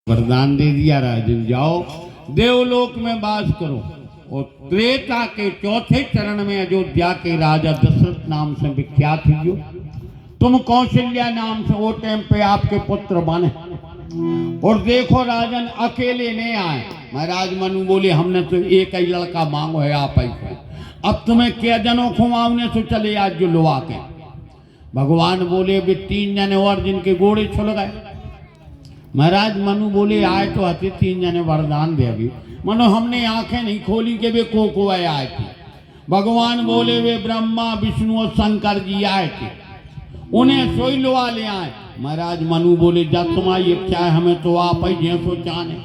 वरदान दे दिया, राजन जाओ देवलोक में वास करो। और त्रेता के चौथे चरण में अयोध्या के राजा दशरथ नाम से विख्यात हुई। तुम कौशल्या नाम से वो टाइम पे आपके पुत्र बने। और देखो राजन अकेले नहीं आए। महाराज मनु बोले हमने तो एक ही लड़का मांगो है आप ही को, अब तुम्हें क्या जनों खुमावने से चले आज जो लुआ के। भगवान बोले वे 3 जने और जिनके घोड़े छुल गए। महाराज मनु बोले आए तो आते 3 जने वरदान दे अभी, मनो हमने आंखें नहीं खोली के वे को आए थे। भगवान बोले वे ब्रह्मा विष्णु और शंकर जी आए थे, उन्हें सोई लुआ ले आए। महाराज मनु बोले जब तुम्हारी इच्छा है हमें तो आप ही जैसो चाहे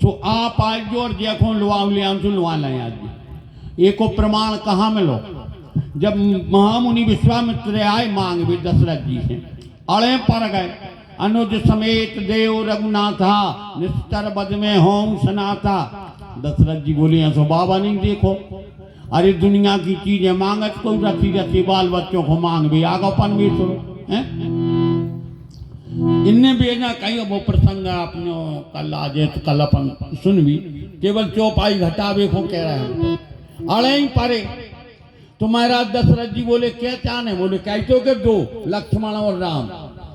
तो आप आज जो और देखो लुआ ले आम तो लुआ लें। आज एक प्रमाण कहाँ मिलो, जब महामुनि विश्वामित्र आए मांग भी दशरथ जी से, अड़े पर गए अनुज समेत देव रघुनाथा निस्तर बद में होम सनाथा। दशरथ जी बोले ऐसो बाबा नहीं देखो, अरे दुनिया की चीजें मांगत को रखी रखी बाल बच्चों को मांग भी आगोपन भी सुनो। इनने भेजा कहीं वो प्रसंग आपने कल आज तो कल अपन सुन भी, केवल चौपाई घटावे को कह रहे हैं अड़े ही परे। तो महाराज दशरथ जी बोले क्या चाहने, बोले कैसो के 2 लक्ष्मण और राम।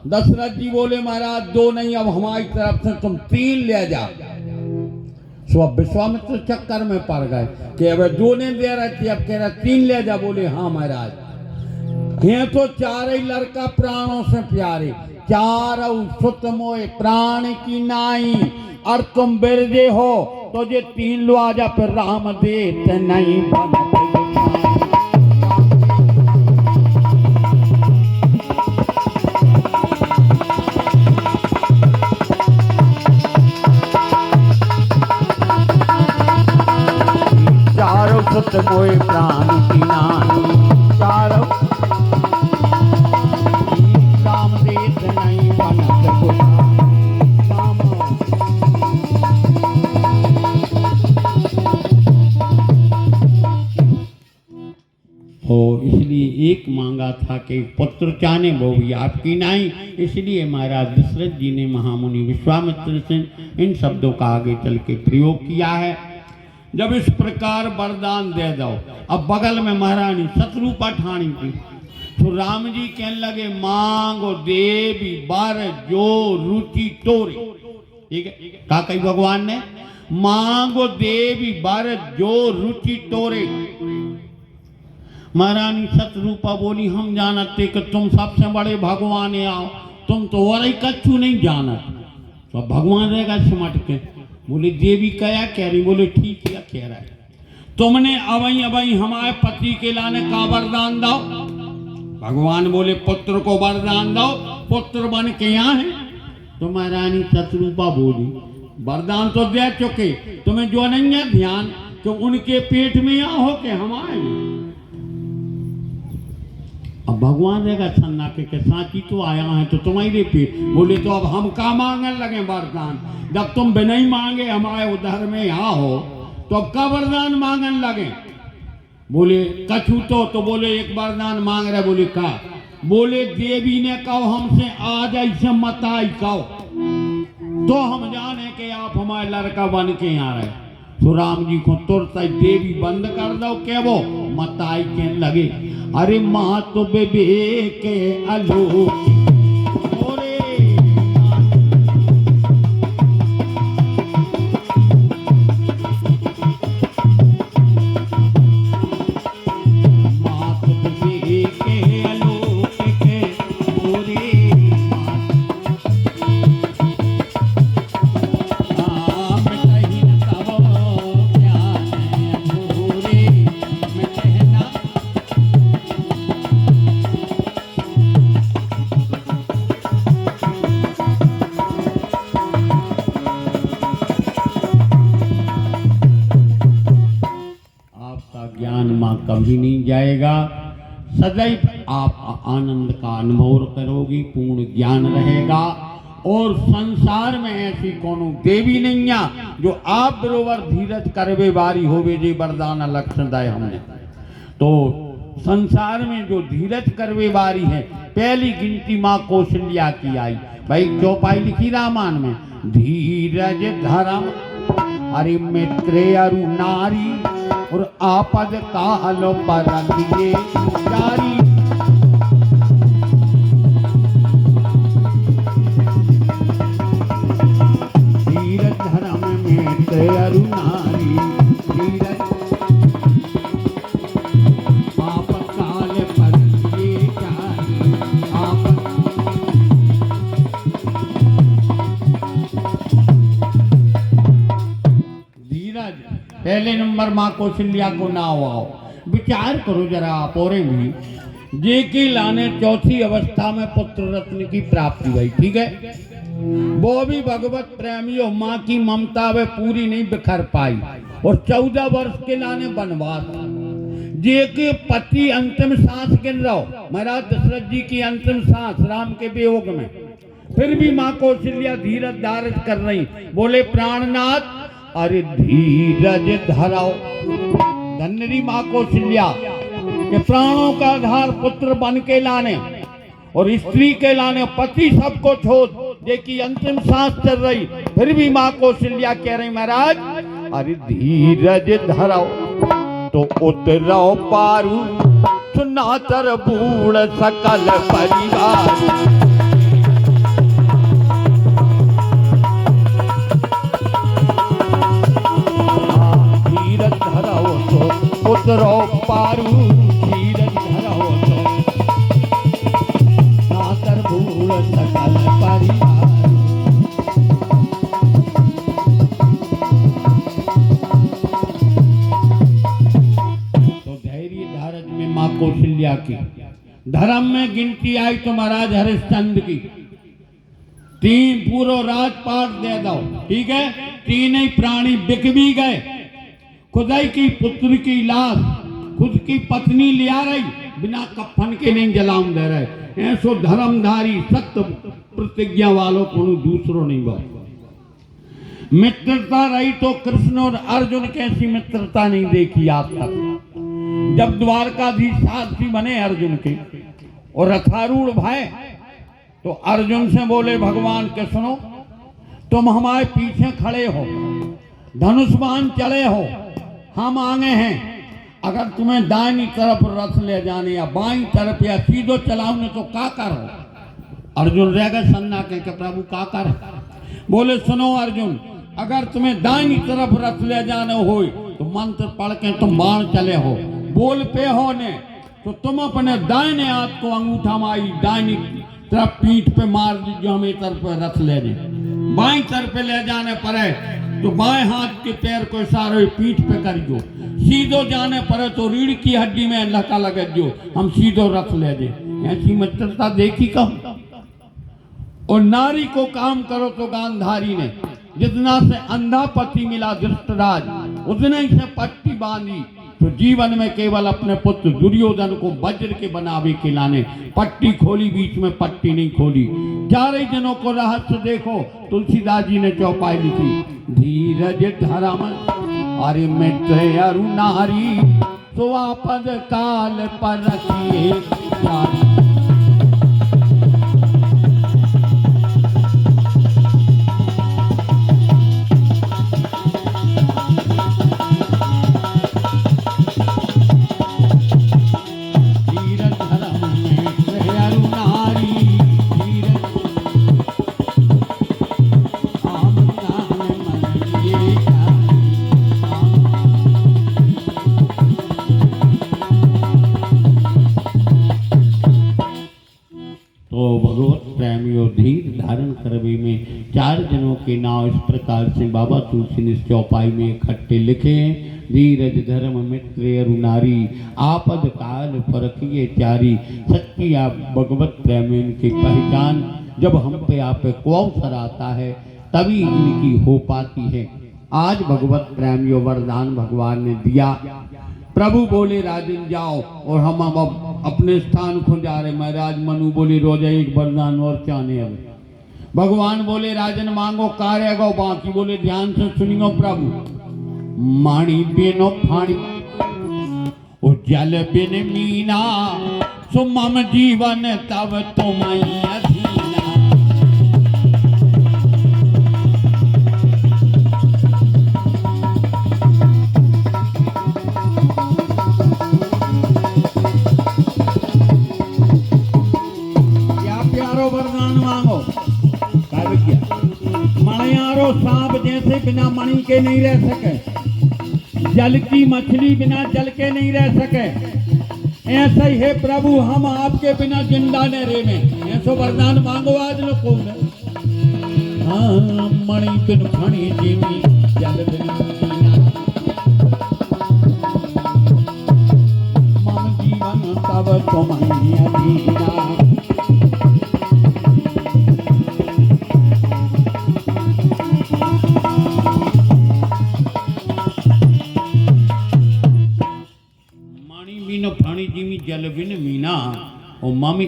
दशरथ जी बोले महाराज 2 नहीं, अब हमारी तरफ से तुम 3 ले जा। सो अब विश्वामित्र चक्कर में पड़ गए कि अब 2 नहीं दे रहे थे, अब कह रहा 3 ले जा। बोले हाँ महाराज, ये तो 4 ही लड़का प्राणों से प्यारे, 4 सुत मोए प्राण की नाई। और तुम बिरजे हो तो ये 3 लो आजा, फिर राम देते नहीं बनते। सुत मोए प्राण की नानी, 4 राम देत नहीं बनत हो। इसलिए एक मांगा था कि पुत्र चाहने वो भी आपकी नहीं। इसलिए महाराज दशरथ जी ने महामुनि विश्वामित्र से इन शब्दों का आगे चल के प्रयोग किया है। जब इस प्रकार वरदान दे दो, अब बगल में महारानी शत्रुपा ठाणी थी, तो राम जी कहने लगे मांगो देवी बर जो रुचि तोरे। ठीक है, कहा कही भगवान ने मांगो देवी बर जो रुचि तोरे। महारानी शत्रुपा बोली हम जानते कि तुम सबसे बड़े भगवान आओ, तुम तो और ही कच्छु नहीं जानत। तो भगवान रहेगा सिमट के बोले देवी क्या कह रही, बोले ठीक है कह रहा है, तुमने अवई हमारे पति के लाने का वरदान दो। भगवान बोले पुत्र को वरदान दो, पुत्र बन के यहाँ है। तो महारानी शत्रुपा बोली वरदान तो दे चुके, तुम्हें जो नहीं है ध्यान तो उनके पेट में यहाँ हो के हमारे। अब भगवान रहेगा छन्ना के साथी तो आया है तो तुम्हारे पेट। बोले तो अब हम का मांगने लगे वरदान, जब तुम बिना ही मांगे हमारे उधर में यहाँ हो तो अब का वरदान मांगने लगे। बोले कछु तो बोले एक वरदान मांग रहे। बोले का, बोले देवी ने कहो हमसे आज ऐसे मत आई कहो तो हम जाने के आप हमारे लड़का बन के यहाँ रहे। तो राम जी को तुरंत देवी बंद कर दो के वो मताई के लगे, अरे माँ तो बेबे के अलो कभी नहीं जाएगा। सदैव आप आनंद का अनुभव करोगी, पूर्ण ज्ञान रहेगा। और संसार में ऐसी कोनो देवी नहीं है जो आप बरोबर धीरज करवे बारी होवे जे वरदान लक्षण दाय हमने। तो संसार में जो धीरज करवे वाली है, पहली गिनती माँ कौशल्या की आई। भाई चौपाई लिखी रामायण में, धीरज धर्म अरे मित्र अरु नारी और आपद काल पर दिए जारी। धीरज धर्म मित्र अरु नारी, धीरज आपद काल पर दिए जारी। धीरज पहले नंबर माँ कौशल्या को ना आओ। विचार करो जरा आप और भी जे की लाने चौथी अवस्था में पुत्र रत्न की प्राप्ति हुई, ठीक है, वो भी भगवत प्रेमियों माँ की ममता वे पूरी नहीं बिखर पाई और 14 वर्ष के लाने वनवास। जे के पति अंतिम सांस गिन रहो, महाराज दशरथ जी की अंतिम सांस राम के वियोग में, फिर भी माँ कौशल्या धीरज धारण कर रही। बोले प्राणनाथ अरे धीरज धराओ। धन्यरी माँ कौशल्या के प्राणों का आधार पुत्र बन के लाने और स्त्री के लाने पति सबको छोड़ जे की अंतिम सांस चल रही, फिर भी माँ कौशल्या कह रही महाराज अरे धीरज धराओ। तो उतरो पारू सुनातर बूढ़ सकल परिवार। उतरो पारू धीरज धरो तो नातर भूल सकल परिवार। तो धैर्य धारज में माँ कौशल्या की धर्म में गिनती आई तो महाराज हरिश्चंद्र की 3 पूरा राजपाट दे दो, ठीक है, 3 ही प्राणी बिक भी गए। खुदाई की पुत्र की लाश खुद की पत्नी लिया रही, बिना कफन के नहीं जलाम दे रहे। ऐसो धर्मधारी सत्य प्रतिज्ञा वालों को दूसरों नहीं बात। मित्रता रही तो कृष्ण और अर्जुन कैसी मित्रता नहीं देखी आज तक। जब द्वारकाधीश सारथी बने अर्जुन के और रथारूढ़ भाई, तो अर्जुन से बोले भगवान के सुनो, तुम हमारे पीछे खड़े हो, धनुष्बाण चढ़े हो, हम आगे हैं, अगर तुम्हें दाहिनी तरफ रथ ले जाने या बाईं तरफ या सीधो चलाऊंगे तो का करो। अर्जुन रह गए सन्ना के प्रभु का कर। बोले सुनो अर्जुन, अगर तुम्हें दाहिनी तरफ रथ ले जाने हो तो मंत्र पढ़ के तुम बाण चले हो, बोल पे हो ने तो तुम अपने दाहिने हाथ को अंगूठा मारी दाहिनी तरफ पीठ पे मार दीजिए, हम एक तरफ रथ ले जाए। बाईं तरफ ले जाने पर है तो बाएं हाथ के पैर को इशारे पीठ पे कर दो, सीधो जाने पर तो रीढ़ की हड्डी में लका लगे जो हम सीधो रख ले दे। ऐसी मित्रता देखी कम। और नारी को काम करो तो गांधारी ने जितना से अंधा पति मिला धृतराज, उतने ही से पट्टी बांधी तो जीवन में केवल अपने पुत्र दुर्योधन को वज्र के बनावे के लाने पट्टी खोली, बीच में पट्टी नहीं खोली। 4 जनों को रहस्य देखो, तुलसीदास जी ने चौपाई लिखी। धीरज धर्म अरे मित्र अरु नारी, स्वापद काल पर रखिए जारी। करवे में 4 जनों के नाम इस प्रकार से बाबा तुलसी ने इस चौपाई में इकट्ठे लिखे। धीरज धर्म मित्र अरु नारी, आपद काल परखिए चारी। सच्ची आप भगवत प्रेम की पहचान जब हम पे आप को अवसर आता है तभी इनकी हो पाती है। आज भगवत प्रेम यो वरदान भगवान ने दिया। प्रभु बोले राजन जाओ, और हम अब अपने स्थान को जा रहे। महाराज मनु बोले रोजा एक वरदान और चाहने। अब भगवान बोले राजन मांगो कार्य गो, बाकी बोले ध्यान से सुनियो प्रभु। माणी बेनो फाणी और जल बिन मीना, सो मम जीवन तब तुम अधीना। आरो सांप जैसे बिना मणि के नहीं रह सके, जल की मछली बिना जल के नहीं रह सके, ऐसा ही है प्रभु हम आपके बिना जिंदा न रहे में। ऐसो वरदान मांगो आज लोग। हाँ मणि बिन फणी जीवी जल बिन मम जीवन तब तुम्हारी अधीना। फणी जीवी जल बिन मीना ओ मामी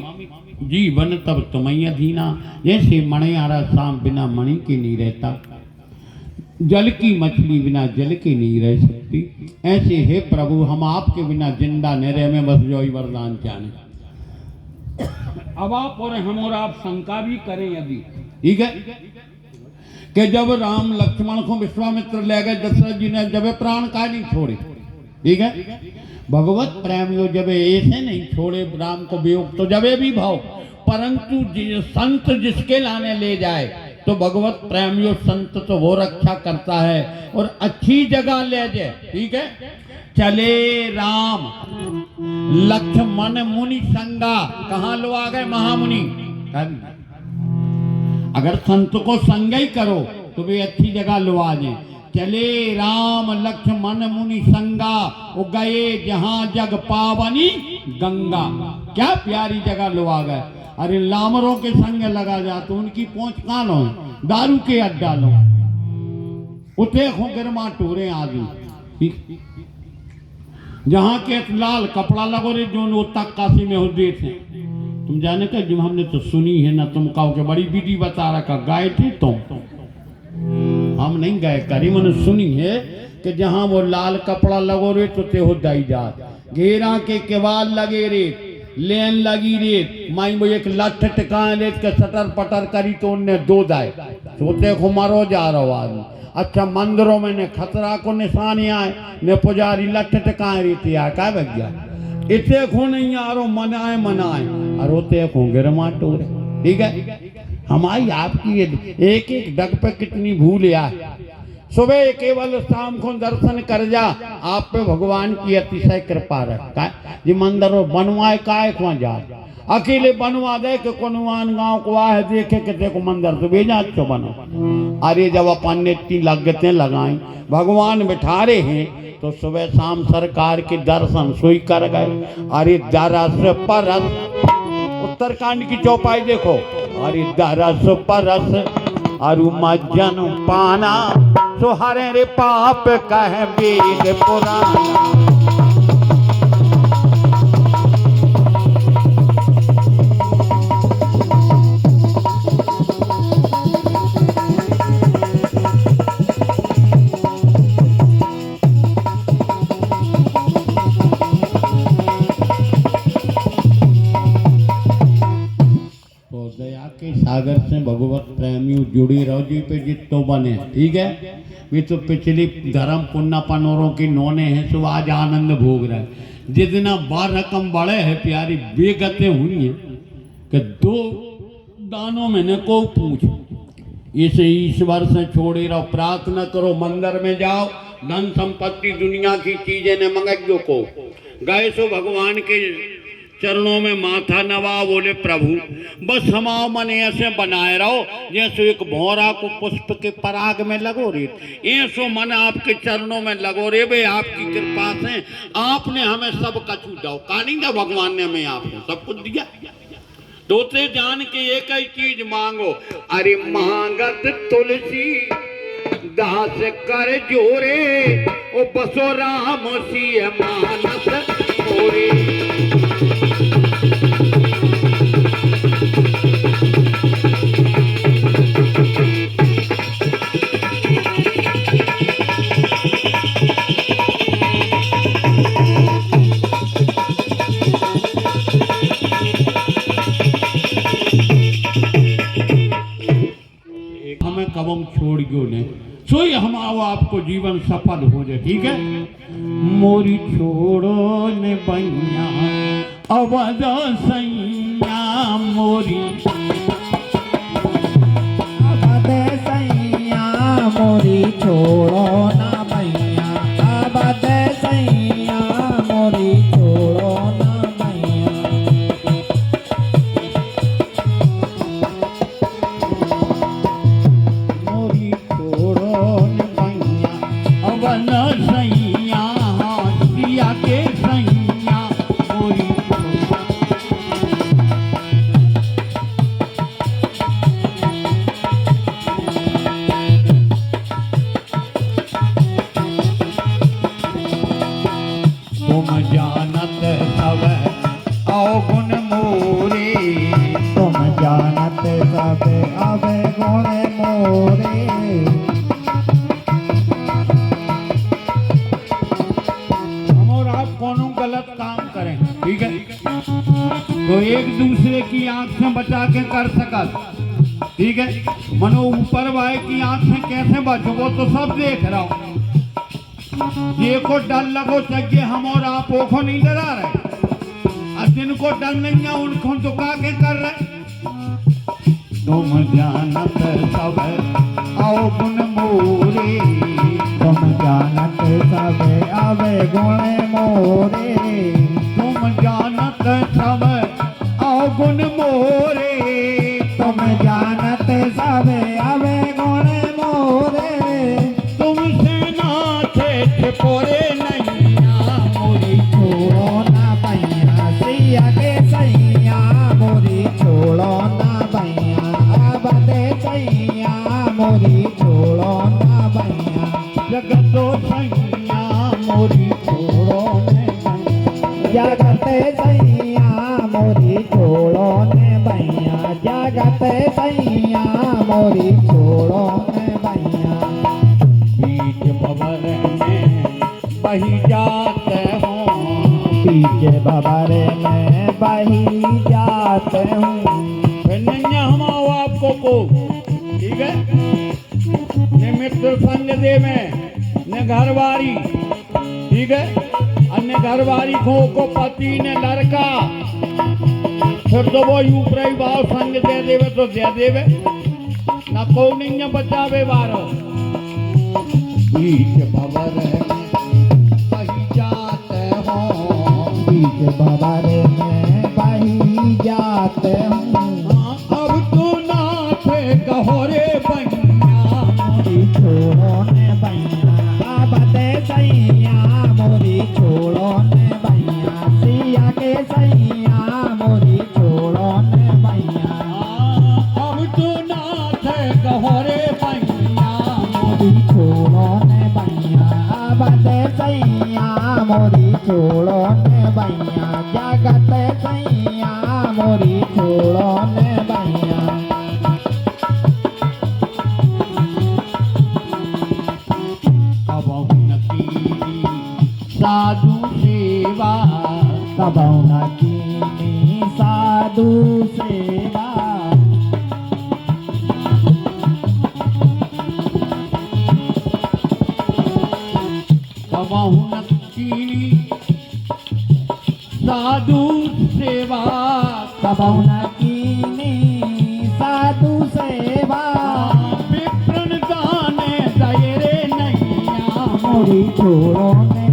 जीवन तब तुम्हें अधीना। जैसे मणियारा सांप बिना मणि के नहीं रहता, जल की मछली बिना जल के नहीं रह सकती, ऐसे हे प्रभु हम आपके बिना जिंदा न रहे में बस जो ही वरदान चाहे। अब आप और हम और आप शंका भी करें यदि, ठीक है, कि जब राम लक्ष्मण को विश्वामित्र ले गए, दशरथ जी ने जब प्राण का नहीं छोड़े, ठीक है, भगवत प्रेम यो जब ऐसे नहीं छोड़े राम को वियोग तो जबे भी भाव, परंतु संत जिसके लाने ले जाए तो भगवत प्रेम यो संत तो वो रक्षा करता है और अच्छी जगह ले जाए, ठीक है। चले राम लक्ष्मण मुनि संगा, कहाँ लो आ गए महामुनि। अगर संत को संग ही करो तो वे अच्छी जगह लो आ जाए। चले राम लक्ष्मण मुनि संगा, वो गए जहां जग पावनी गंगा। क्या प्यारी जगह लो आ गए। अरे लामरों के संग लगा जा तो उनकी पहुंच कहाँ लो, दारू के अड्डा लो, उठे हो गिरमा टोरे आदमी, जहां के लाल कपड़ा लगो रे जो तक काशी में होते थे। तुम जाने का जो हमने तो सुनी है ना, तुम कहो के बड़ी विधि बता रखा, गाय थी तुम, हम नहीं गए करी, मैंने सुनी है कि जहां वो लाल कपड़ा लगो रे तो ते हो दाई जात, घेरा के केवाल लगे रे, लेन लगी रे, माई वो एक लठ टिकाए ले के सटर पटर करी तो उनने दो दाए, सोते को मारो जा रहा आदमी। अच्छा मंदिरों में ने खतरा को निशानी आए ने पुजारी लठ टिकाए रहती है, क्या भैया इतने को नहीं आ रो मनाए और होते को गिरमा टोरे, ठीक है। हमारी आपकी एक एक डग पे कितनी भूल या, सुबह केवल शाम को दर्शन कर जा, आप पे भगवान की अतिशय कृपा रखा जी। मंदिर बनवाए काय को जा, अकेले बनवा दे के कोनुआन गांव को आए देखे के देखो मंदिर तो भेजा तो बनो। अरे जब अपन ने इतनी लगते लगाई, भगवान बिठा रहे हैं तो सुबह शाम सरकार के दर्शन सोई कर गए। अरे दरस परस, उत्तरकांड की चौपाई देखो, अरे दरस परस अरु मज्जन पाना, सुहरे रे पाप कह वेद पुराना। सागर से भगवत प्रेमियों जुड़ी रहो जी पे जितो बने, ठीक है। वे तो पिछली धर्म पुण्य पनोरों की नोने हैं, सो आज आनंद भोग रहा है। जितना बार रकम बढ़े है प्यारी बेगते हुई है कि दो दानों में न को पूछ, इसे ईश्वर से छोड़े रहो, प्रार्थना करो, मंदिर में जाओ, धन संपत्ति दुनिया की चीजें न मंगो को गए सो भगवान के चरणों में माथा नवा, बोले प्रभु बस हमारा मन ऐसे बनाए रहो जैसे एक भौरा को पुष्प के पराग में लगो रे, ऐसो मन आपके चरणों में लगो रे। बे आपकी कृपा से आपने हमें सब कछु दो, कहानी का भगवान ने हमें आपको सब कुछ दिया। दोते जान के एक ही चीज मांगो, अरे मांगत तुलसी दास कर जोरे, ओ बसो राम सिय मानस मोरे। हमें कबम छोड़ गयो ने, सोई हम आओ आपको जीवन सफल हो जाए, ठीक है। मोरी छोड़ो ने बैया अवध सैया, मोरी अवध सैया की आंख से बचा के कर सकत, ठीक है। मनो ऊपर वाले की आंख से कैसे बचो वो तो सब देख रहा हूँ। ये को डर लगो चाहिए हम और आप को नहीं डरा रहे, और जिनको डर नहीं है उनको तो का के कर रहे। तुम जानत सब आओ गुण मोरे, तुम जानत सब आवे गुण मोरे, तुम जानत सब आओ गुण मोरे, तुम जानत सब आवे गुण मोरे, तुमसे ना थे पोरे नैया मोरी छोड़ो ना भैया सिया के सैया मोरी, छोड़ो ना भैया बदे सैया मोरी, छोड़ो ना भैया जगतो सैया मोरी छोड़ो ने जगत सैया मोरी, छोड़ो ने भैया जगत सैया मोरी, छोड़ो ने भैया। बीच बबर में बही जाते हो, पीछे बबरे में बही जाते हूँ, फिर नैया हम आओ आपको को, ठीक है। ने मित्र संग दे में ने घरवारी, ठीक है। अन्य घरवारी को पति ने लड़का, फिर तो वो ऊपरी भाव संग दे देवे तो दे देवे ना, को नहीं बचावे बारो। बीच भवर में बही जाते हो, बीच बबरे में बही जाते हूँ, अब तो ना थे गहोरे बनिया मोरी छोड़ो ने भैया बदे सैया मोरी, छोड़ो ने भैया सिया के सैया मोरी, छोड़ो ने भैया अब तो ना थे गहोरे बनिया मोरी, छोड़ो ने भैया बदे सैया मोरी, छोड़ो ने भैया जगत सैया मोरी, छोड़ो ने भैया। अब उनकी साधु सेवा, तब की साधु सेवा, अब उनकी साधु सेवा, तब की साधु सेवा, विप्रण दाने दयरे नैया मोरी छोड़ो ने